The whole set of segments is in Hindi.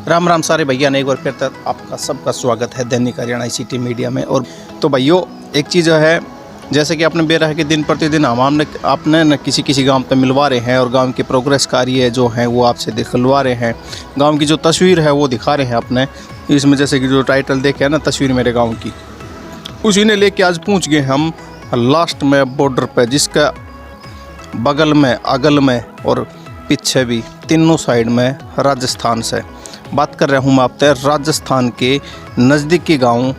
राम राम सारे भैया ने एक बार फिर तक आपका सबका स्वागत है दैनिक हरियाणा ICT मीडिया में। और तो भैया एक चीज़ है, जैसे कि आपने बेरा है कि दिन प्रतिदिन हम आपने न किसी गांव पे मिलवा रहे हैं और गांव के प्रोग्रेस कार्य जो हैं वो आपसे दिखलवा रहे हैं। गांव की जो तस्वीर है वो दिखा रहे हैं अपने इसमें, जैसे कि जो टाइटल देखे है ना, तस्वीर मेरे गाँव की, उसी ने लेके आज पहुँच गए हम लास्ट में बॉर्डर पर, जिसका बगल में अगल में और पीछे भी तीनों साइड में राजस्थान से बात कर रहा हूँ मैं आपसे। राजस्थान के नज़दीकी गांव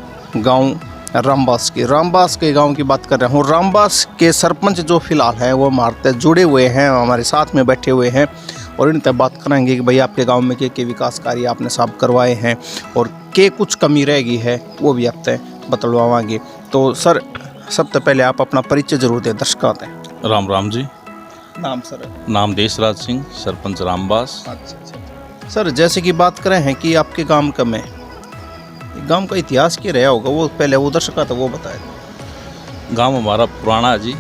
रामबास के गांव की बात कर रहा हूँ। रामबास के सरपंच जो फिलहाल हैं वो हमारे जुड़े हुए हैं, हमारे साथ में बैठे हुए हैं और इनसे बात करेंगे कि भाई आपके गांव में के विकास कार्य आपने सब करवाए हैं और के कुछ कमी रह गई है वो भी आपसे बतलवाएंगे। तो सर सबसे पहले आप अपना परिचय जरूर दें, दर्शकों दें। राम राम जी। नाम सर? नाम देशराज सिंह, सरपंच रामबास। अच्छा सर, जैसे कि बात करें हैं कि आपके गांव का में गांव का इतिहास क्या रहा होगा, वो पहले वो दर्शक था वो बताए। गांव हमारा पुराना है जी,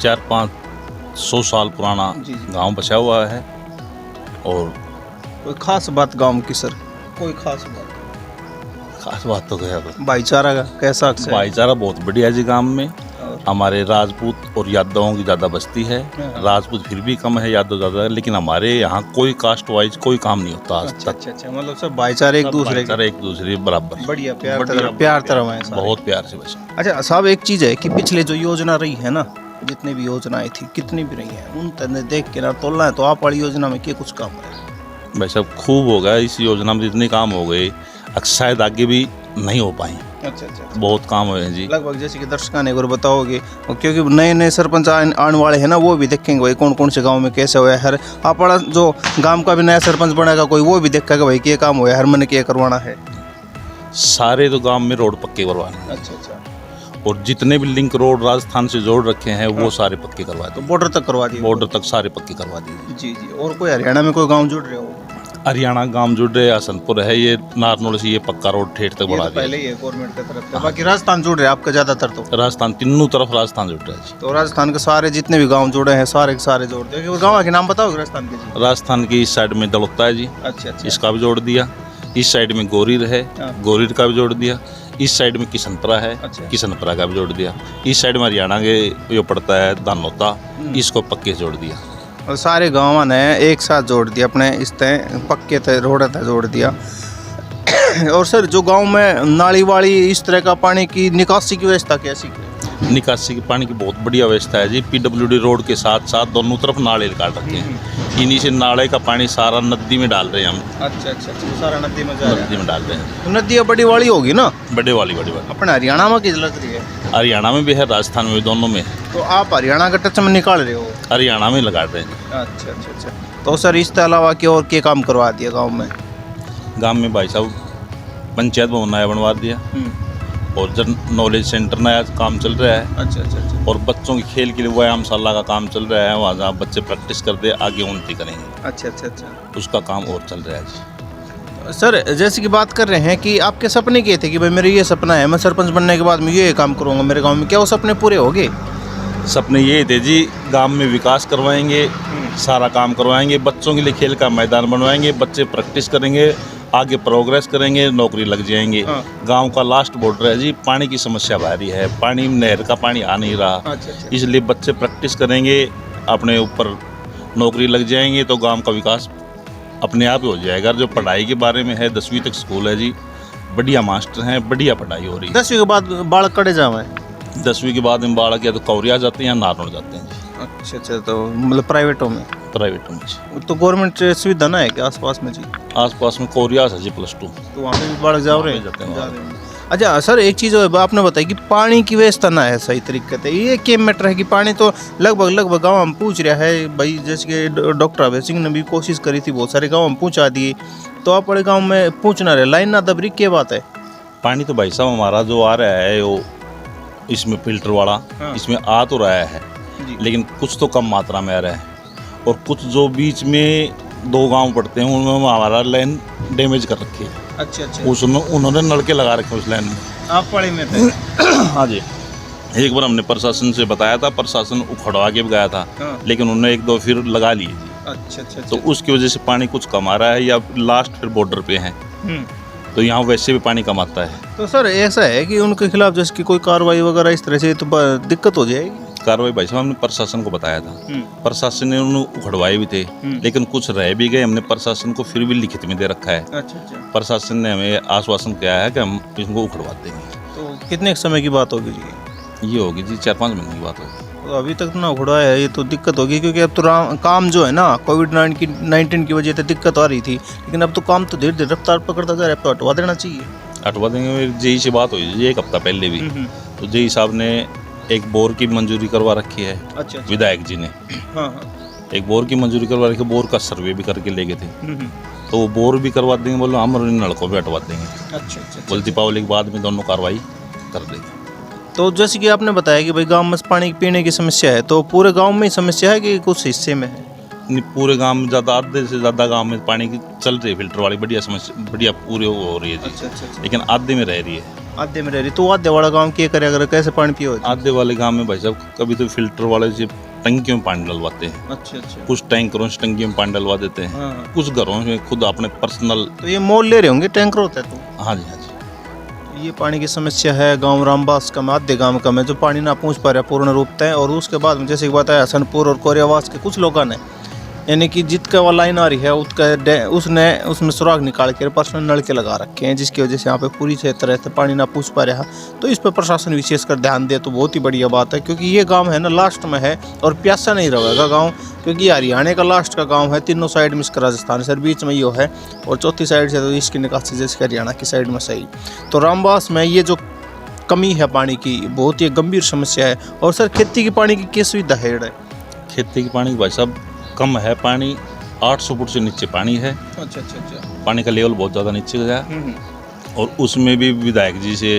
400-500 साल पुराना गांव बचा हुआ है। और कोई खास बात गांव की सर? कोई खास बात तो क्या भाईचारा का कैसा? भाईचारा बहुत बढ़िया है जी। गांव में हमारे राजपूत और यादवों की ज़्यादा बस्ती है। राजपूत फिर भी कम है, यादव ज़्यादा है, लेकिन हमारे यहाँ कोई कास्ट वाइज कोई काम नहीं होता आज तक। अच्छा, मतलब सब भाईचारे एक दूसरे बराबर, बढ़िया प्यार तरह है, बहुत प्यार से बस। अच्छा साहब, एक चीज़ है कि पिछले जो योजना रही है ना, जितनी भी योजनाएं थी कितनी भी रही है, उन तने देख के ना तोलना है तो आप वाली योजना में क्या कुछ काम है? भाई साहब खूब हो गया इस योजना में, जितने काम हो गए शायद आगे भी नहीं हो पाए। अच्छा, बहुत काम हुए हैं जी। लगभग जैसे कि दर्शकों ने एक बार बताओगे, क्योंकि नए सरपंच आने वाले हैं ना, वो भी देखेंगे भाई कौन कौन से गांव में कैसे हुआ है। हर अपना जो गांव का भी नया सरपंच बनेगा कोई, वो भी देखेगा भाई क्या काम हुआ है, हर मन क्या करवाना है। सारे तो गांव में रोड पक्के करवाने। अच्छा। और जितने भी लिंक रोड राजस्थान से जोड़ रखे हैं वो सारे पक्के करवा दिए। तो बॉर्डर तक करवा दिए? बॉर्डर तक सारे पक्के करवा दिए जी। और कोई हरियाणा में कोई गाँव जुड़ रहे हो? हरियाणा गांव जुड़ रहे, हसनपुर है, ये नारनौल से ये पक्का रोड ठेठ तक बढ़ा दिया पहले ही है गवर्नमेंट की तरफ से। बाकी राजस्थान जुड़ रहे हैं आपका ज़्यादातर? तो राजस्थान तीनों तरफ राजस्थान जुड़ रहा है जी। तो राजस्थान के सारे जितने भी गांव जुड़े हैं सारे के सारे जोड़ दिए। गाँव के नाम बताओगे राजस्थान के जी? राजस्थान की इस साइड में दलोता है जी। अच्छा। इसका भी जोड़ दिया। इस साइड में गोरीर है, गोरीर का भी जोड़ दिया। इस साइड में किशनपुरा है, किशनपुरा का भी जोड़ दिया। इस साइड में हरियाणा के जो पड़ता है दानोता, इसको पक्के जोड़ दिया। और सारे गाँव ने एक साथ जोड़ दिया अपने इस तय पक्के तय रोड तय जोड़ दिया। और सर जो गांव में नाली वाली इस तरह का पानी की निकासी की व्यवस्था कैसी? निकासी के पानी की बहुत बढ़िया व्यवस्था है जी। PWD रोड के साथ साथ दोनों तरफ नाले काट रखे हैं। इन्हीं से नाले का पानी सारा नदी में डाल रहे हैं हम। अच्छा, सारा नदी में डाल रहे हैं। तो नदी बड़ी वाली होगी ना? बड़ी वाली अपने हरियाणा में किस लग रही है? हरियाणा में भी है, राजस्थान में भी, दोनों में। तो आप हरियाणा का टच में निकाल रहे हो? हरियाणा में लगा रहे हैं। अच्छा। तो सर इसके अलावा क्या और क्या काम करवा दिया गाँव में? गाँव में भाई साहब पंचायत भवन नया बनवा दिया और जन नॉलेज सेंटर नया काम चल रहा है। अच्छा। और बच्चों के खेल के लिए व्यायामशाला का काम चल रहा है, वहाँ जहाँ बच्चे प्रैक्टिस करते आगे उन्नति करेंगे। अच्छा। उसका काम और चल रहा है जी। सर जैसे कि बात कर रहे हैं कि आपके सपने क्या थे कि भाई मेरे ये सपना है, मैं सरपंच बनने के बाद मैं ये काम करूँगा मेरे गाँव में, क्या वो सपने पूरे हो गए? सपने ये थे जी, गांव में विकास करवाएंगे, सारा काम करवाएंगे, बच्चों के लिए खेल का मैदान बनवाएंगे, बच्चे प्रैक्टिस करेंगे, आगे प्रोग्रेस करेंगे, नौकरी लग जाएंगे। गांव का लास्ट बॉर्डर है जी, पानी की समस्या भारी है, पानी नहर का पानी आ नहीं रहा। इसलिए बच्चे प्रैक्टिस करेंगे, अपने ऊपर नौकरी लग जाएंगे तो गांव का विकास अपने आप ही हो जाएगा। जो पढ़ाई के बारे में है, 10वीं तक स्कूल है जी, बढ़िया मास्टर हैं, बढ़िया पढ़ाई हो रही है। 10वीं के बाद बालक कड़े जावे? 10वीं के बाद में बालक या तो कौरिया जाते हैं या नारनौल जाते हैं जी। अच्छा। तो मतलब प्राइवेटों में जी। तो गवर्नमेंट सुविधा ना है कि आसपास में जी? आसपास में कोरिया है जी +2, तो वहाँ पे भी बालक जा रहे हैं। अच्छा सर एक चीज़ आपने बताई कि पानी की व्यवस्था ना है सही तरीके से, ये क्या मैटर है कि पानी तो लगभग गाँव हम पूछ रहा है भाई, जैसे कि डॉक्टर अभय सिंह ने भी कोशिश करी थी, बहुत सारे गाँव हम पहुँचा दिए, तो आप बड़े गाँव में पहुँचना रहे, लाइन ना दबरी, क्या बात है? पानी तो भाई साहब हमारा जो आ रहा है वो इसमें फिल्टर वाला इसमें आ तो रहा है, लेकिन कुछ तो कम मात्रा में आ रहा है और कुछ जो बीच में 2 गांव पड़ते हैं उनमें हमारा लाइन डैमेज कर रखी है। अच्छा। उसमें उन्होंने नलके लगा रखे उस लाइन में। आप पड़े में थे? हाँ जी। एक बार हमने प्रशासन से बताया था, प्रशासन उखड़वा के भी गया था, लेकिन उन्होंने 1-2 फिर लगा लिए। अच्छा अच्छा तो उसकी वजह से पानी कुछ कम आ रहा है, या लास्ट फिर बॉर्डर पे है तो यहाँ वैसे भी पानी कम आता है। तो सर ऐसा है कि उनके खिलाफ जैसे कि कोई कार्रवाई वगैरह इस तरह से तो दिक्कत हो जाएगी। कार्रवाई भाई साहब हमने प्रशासन को बताया था, प्रशासन ने उन्हें उखड़वाए भी थे, लेकिन कुछ रह भी गए। हमने प्रशासन को फिर भी लिखित में दे रखा है। अच्छा अच्छा। प्रशासन ने हमें आश्वासन किया है कि हम इनको उखड़वा देंगे। तो कितने समय की बात होगी जी? ये होगी जी 4-5 महीने की बात होगी। तो अभी तक ना उखड़वाया है, ये तो दिक्कत होगी, क्योंकि अब तो काम जो है ना कोविड-19 की वजह से दिक्कत आ रही थी, लेकिन अब तो काम तो धीरे धीरे रफ्तार पकड़ता जा रहा है। अब तो हटवा देना चाहिए। हटवा देंगे। जेई से बात हुई जी 1 हफ्ता पहले भी, तो जेई साहब ने एक बोर की मंजूरी करवा रखी है। अच्छा। विधायक जी ने एक बोर की मंजूरी करवा रखी, बोर का सर्वे भी करके ले गए थे, तो वो बोर भी करवा देंगे। बोलो हम और इन लड़कों भी हटवा देंगे। अच्छा अच्छा। बोल दीपावली के बाद में दोनों कार्रवाई कर देंगे। तो जैसे कि आपने बताया कि भाई गांव में पानी पीने की समस्या है, तो पूरे गांव में ही समस्या है कि कुछ हिस्से में है? नहीं, पूरे गांव में ज़्यादा, आधे से ज़्यादा गांव में पानी की चल रही है फिल्टर वाली बढ़िया समस्या, बढ़िया पूरी हो रही है जी। अच्छा अच्छा अच्छा। लेकिन आधे में रह रही है। आधे में रह रही, तो आधे वाला गांव क्या करे, अगर कैसे पानी पियो? आधे वाले गांव में भाई साहब कभी तो फिल्टर वाले से टंकियों में पानी डलवाते हैं। अच्छा अच्छा। कुछ टैंकरों से टंकी में पानी डलवा देते हैं। हाँ। कुछ घरों में खुद अपने पर्सनल। तो ये मोल ले रहे होंगे, टैंकर होता है तो? हाँ जी हाँ जी। ये पानी की समस्या है गांव रामबास का में, आधे गांव का में जो पानी ना पहुंच पा रहा पूर्ण रूप से। और उसके बाद में जैसे कि बताया हसनपुर और कोरियावास के कुछ लोगों ने, यानी कि जितका वो लाइन आ रही है उसने उसमें सुराग निकाल के पर्सनल नल के लगा रखे हैं, जिसकी वजह से यहाँ पे पूरी तरह से पानी ना पहुँच पा रहा। तो इस पर प्रशासन विशेषकर ध्यान दे तो बहुत ही बढ़िया बात है, क्योंकि ये गांव है ना लास्ट में है और प्यासा नहीं रहेगा गांव, क्योंकि हरियाणा का लास्ट का गांव है। तीनों साइड में इसका राजस्थान सर बीच में ये है, और चौथी साइड से तो इसकी निकासी जैसे हरियाणा की साइड में सही। तो रामबास में ये जो कमी है पानी की, बहुत ही गंभीर समस्या है। और सर खेती की पानी की क्या सुविधा है? खेती की पानी की भाई साहब कम है, पानी 800 फुट से नीचे पानी है। अच्छा अच्छा अच्छा। पानी का लेवल बहुत ज़्यादा नीचे गया, और उसमें भी विधायक जी से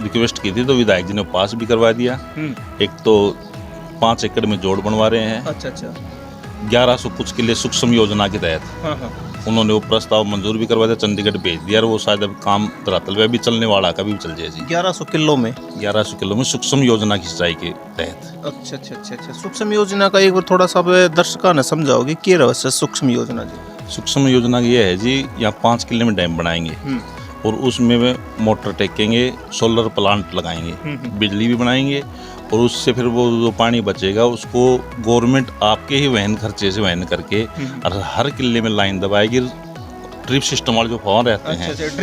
रिक्वेस्ट की थी, तो विधायक जी ने पास भी करवा दिया। एक तो 5 एकड़ में जोड़ बनवा रहे हैं। अच्छा अच्छा। 1100 कुछ किले सूक्ष्म योजना के तहत उन्होंने वो प्रस्ताव मंजूर भी करवा दिया, चंडीगढ़ भेज दिया, और वो शायद अब काम धरातल पे भी चलने वाला, कभी भी चल जाए जी। 1100 किलो में? 1100 किलो में सूक्ष्म योजना की सिंचाई के तहत। अच्छा अच्छा अच्छा अच्छा। सूक्ष्म योजना का एक बार थोड़ा सा दर्शकों ने समझाओगे क्या रहस्य सूक्ष्म योजना जी? सूक्ष्म योजना ये है जी, यहाँ 5 किले में डैम बनाएंगे, और उसमें मोटर टेकेंगे, सोलर प्लांट लगाएंगे, बिजली भी बनाएंगे, और उससे फिर वो जो पानी बचेगा उसको गवर्नमेंट आपके ही वहन खर्चे से वहन करके, और हर किले में लाइन दबाएगी। ड्रिप सिस्टम वाले जो फॉर्म रहते हैं,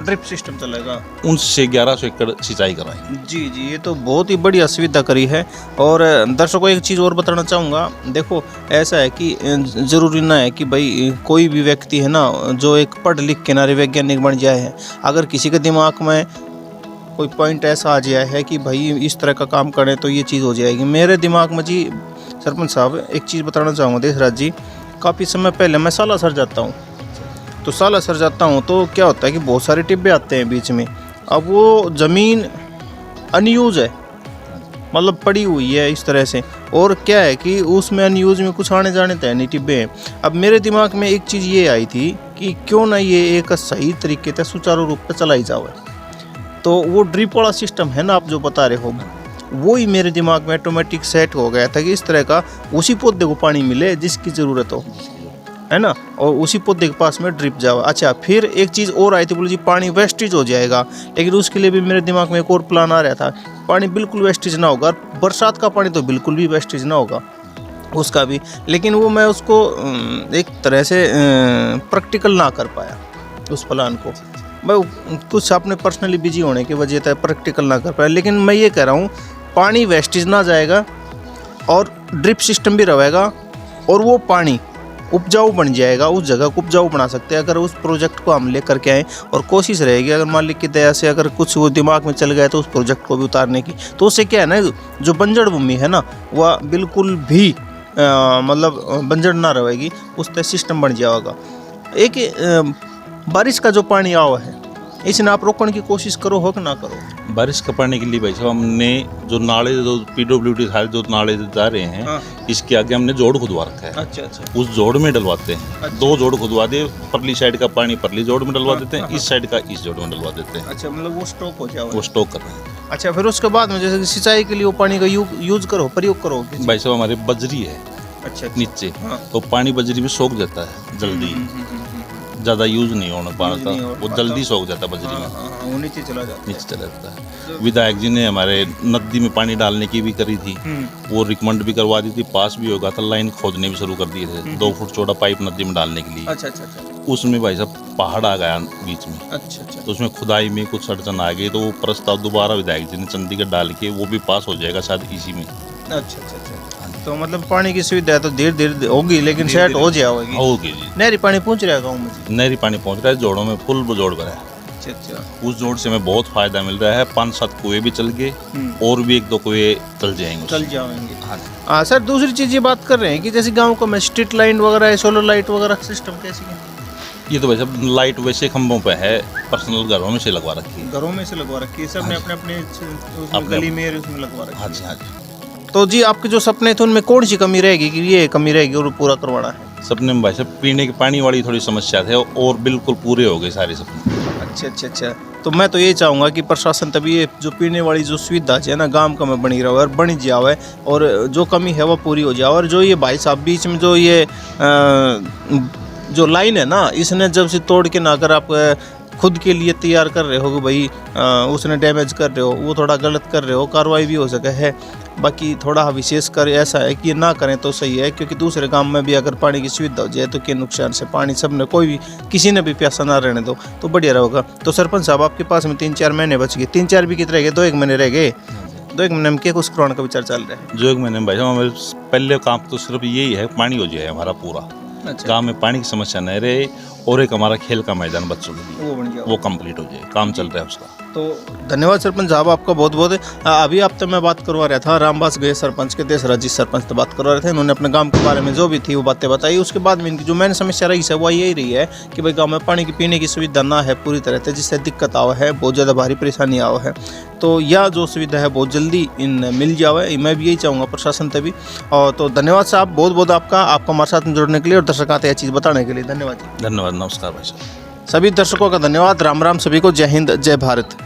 ड्रिप सिस्टम चलेगा, उनसे 1100 एकड़ सिंचाई कराएंगे। जी जी, ये तो बहुत ही बढ़िया सुविधा करी है। और दर्शकों एक चीज़ और बताना चाहूँगा, देखो ऐसा है कि ज़रूरी ना है कि भाई कोई भी व्यक्ति है ना जो एक पढ़ लिख के नारे वैज्ञानिक बन जाए है। अगर किसी के दिमाग में कोई पॉइंट ऐसा आ जाए है कि भाई इस तरह का काम करें तो ये चीज़ हो जाएगी। मेरे दिमाग में जी सरपंच साहब एक चीज़ बताना चाहूँगा देशराज जी, काफ़ी समय पहले मैं सालासर जाता हूँ, तो सालासर जाता हूँ तो क्या होता है कि बहुत सारे टिब्बे आते हैं बीच में। अब वो ज़मीन अनयूज है, मतलब पड़ी हुई है इस तरह से, और क्या है कि उसमें अनयूज में कुछ आने जाने तय नहीं टिब्बे हैं। अब मेरे दिमाग में एक चीज़ ये आई थी कि क्यों ना ये एक सही तरीके से सुचारू रूप से चलाई जाए। तो वो ड्रिप वाला सिस्टम है ना आप जो बता रहे हो, वो ही मेरे दिमाग में ऑटोमेटिक सेट हो गया था कि इस तरह का उसी पौधे को पानी मिले जिसकी ज़रूरत हो, है ना, और उसी पौधे के पास में ड्रिप जाओ। अच्छा, फिर एक चीज़ और आई थी, बोले जी पानी वेस्टेज हो जाएगा, लेकिन उसके लिए भी मेरे दिमाग में एक और प्लान आ रहा था, पानी बिल्कुल वेस्टेज ना होगा, बरसात का पानी तो बिल्कुल भी वेस्टेज ना होगा उसका भी। लेकिन वो मैं उसको एक तरह से प्रैक्टिकल ना कर पाया उस प्लान को, मैं कुछ अपने पर्सनली बिजी होने की वजह से प्रैक्टिकल ना कर पाया। लेकिन मैं ये कह रहा हूँ पानी वेस्टेज ना जाएगा और ड्रिप सिस्टम भी रहेगा, और वो पानी उपजाऊ बन जाएगा, उस जगह को उपजाऊ बना सकते हैं अगर उस प्रोजेक्ट को हम लेकर के आएँ। और कोशिश रहेगी अगर मालिक की दया से अगर कुछ वो दिमाग में चल गया तो उस प्रोजेक्ट को भी उतारने की। तो उससे क्या है ना, जो बंजर भूमि है ना वह बिल्कुल भी मतलब बंजर ना रहेगी, उससे सिस्टम बन जाएगा। एक बारिश का जो पानी आवा है इसे आप रोकने की कोशिश करो हो कि ना करो? बारिश का पानी के लिए भाई साहब हमने जो नाले, जो PWD सारे जो नाले जा रहे हैं, इसके आगे हमने जोड़ खुदवा रखा है। अच्छा अच्छा। उस जोड़ में डलवाते हैं। अच्छा। 2 जोड़ खुदवा दे, परली साइड का पानी परली जोड़ में डलवा देते हैं, इस साइड का इस जोड़ में डलवा देते हैं। अच्छा, मतलब वो स्टॉक हो जाए, वो स्टॉक कर रहे हैं। अच्छा, फिर उसके बाद में जैसे सिंचाई के लिए वो पानी का यूज करो, प्रयोग करो। भाई साहब हमारे बजरी है, अच्छा नीचे, हाँ। तो पानी बजरी में सोख जाता है जल्दी, ज़्यादा यूज़ नहीं होने पाता, नहीं हो वो पाता। जल्दी सोख जाता है बजरी में, वो नीचे चला जाता नीचे चला जाता है। विधायक जी ने हमारे नदी में पानी डालने की भी करी थी, वो रिकमेंड भी करवा दी थी, पास भी होगा था, लाइन खोदने भी शुरू कर दिए थे, 2 फुट चौड़ा पाइप नदी में डालने के लिए। अच्छा अच्छा अच्छा उसमें भाई साहब पहाड़ आ गया बीच में, अच्छा अच्छा तो उसमें खुदाई में कुछ अड़चन आ गई, तो वो प्रस्ताव दोबारा विधायक जी ने चंडीगढ़ डाल के वो भी पास हो जाएगा शायद इसी में। अच्छा अच्छा अच्छा। तो मतलब पानी की सुविधा तो धीरे धीरे होगी, लेकिन सेट हो जाएगी। होगी जी, नहरी पानी पहुंच रहा है गाँव में जी? नहरी पानी पहुंच रहा है, जोड़ों में फुल जोड़ भरा है। अच्छा अच्छा। उस जोड़ से हमें बहुत फायदा मिल रहा है, 5-7 कुएं भी चल गए और भी 1-2 कुएं चल जाएंगे चल उससे। जाएंगे। हाँ जी। हाँ सर, दूसरी चीज़ ये बात कर रहे हैं कि जैसे गाँव को में स्ट्रीट लाइट वगैरह है, सोलर लाइट वगैरह सिस्टम कैसी है? ये तो भाई साहब लाइट वैसे खंभों पे है, पर्सनल घरों में से लगवा रखी है। घरों में से लगवा रखी है सब ने, हाँ जी। अपने उसमें अपने- गली में उसमें लगवा रखी हाँ है। जी, हाँ जी। तो जी आपके जो सपने थे उनमें कौन सी कमी रहेगी कि ये कमी रहेगी और पूरा करवाना है? सपने में भाई साहब पीने के पानी वाली थोड़ी समस्या थे और बिल्कुल पूरे हो गए सारे सपने। अच्छा अच्छा अच्छा। तो मैं तो ये चाहूँगा कि प्रशासन तभी ये जो पीने वाली जो सुविधा है ना गांव का में बनी रहे और बनी जावे, और जो कमी है वो पूरी हो जाए। और जो ये भाई साहब बीच में जो ये जो लाइन है ना, इसने जब से तोड़ के ना, अगर आप खुद के लिए तैयार कर रहे हो कि भाई उसने डैमेज कर रहे हो, वो थोड़ा गलत कर रहे हो, कार्रवाई भी हो सके है। बाकी थोड़ा विशेष कर ऐसा है कि ये ना करें तो सही है, क्योंकि दूसरे गांव में भी अगर पानी की सुविधा हो जाए तो क्या नुकसान से पानी सब ने कोई भी किसी ने भी प्यासा ना रहने दो तो बढ़िया रहेगा। तो सरपंच साहब आपके पास में 3-4 महीने बच गए, 3-4 भी कितने रह गए, 2-1 महीने रह गए। 2-1 महीने में क्या कुछ करवाने का विचार चल रहा है? जो एक महीने में भाई साहब हमारे पहले काम तो सिर्फ यही है, पानी हो जाए हमारा पूरा। अच्छा, गांव में पानी की समस्या नहीं रहे, और एक हमारा खेल का मैदान बच्चों के लिए वो बन गया। वो कंप्लीट हो जाए, काम चल रहा है उसका। तो धन्यवाद सरपंच साहब आपका बहुत बहुत। अभी आप तो मैं बात करवा रहा था रामबास गए सरपंच के, देशराज जी सरपंच से बात करवा रहे थे, उन्होंने अपने गांव के बारे में जो भी थी वो बातें बताई। उसके बाद में इनकी जो मेन समस्या रही है वो यही रही है कि भाई गांव में पानी की पीने की सुविधा ना है पूरी तरह से, जिससे दिक्कत आवा है, बहुत ज़्यादा भारी परेशानी आवा है। तो यह जो सुविधा है बहुत जल्दी इन मिल जावे, मैं भी यही चाहूँगा प्रशासन तभी। और तो धन्यवाद साहब, बहुत बहुत आपका हमारे साथ में जुड़ने के लिए और दर्शकों को यह चीज़ बताने के लिए धन्यवाद जी। धन्यवाद, नमस्कार भाई साहब। सभी दर्शकों का धन्यवाद। राम राम सभी को, जय हिंद, जय भारत।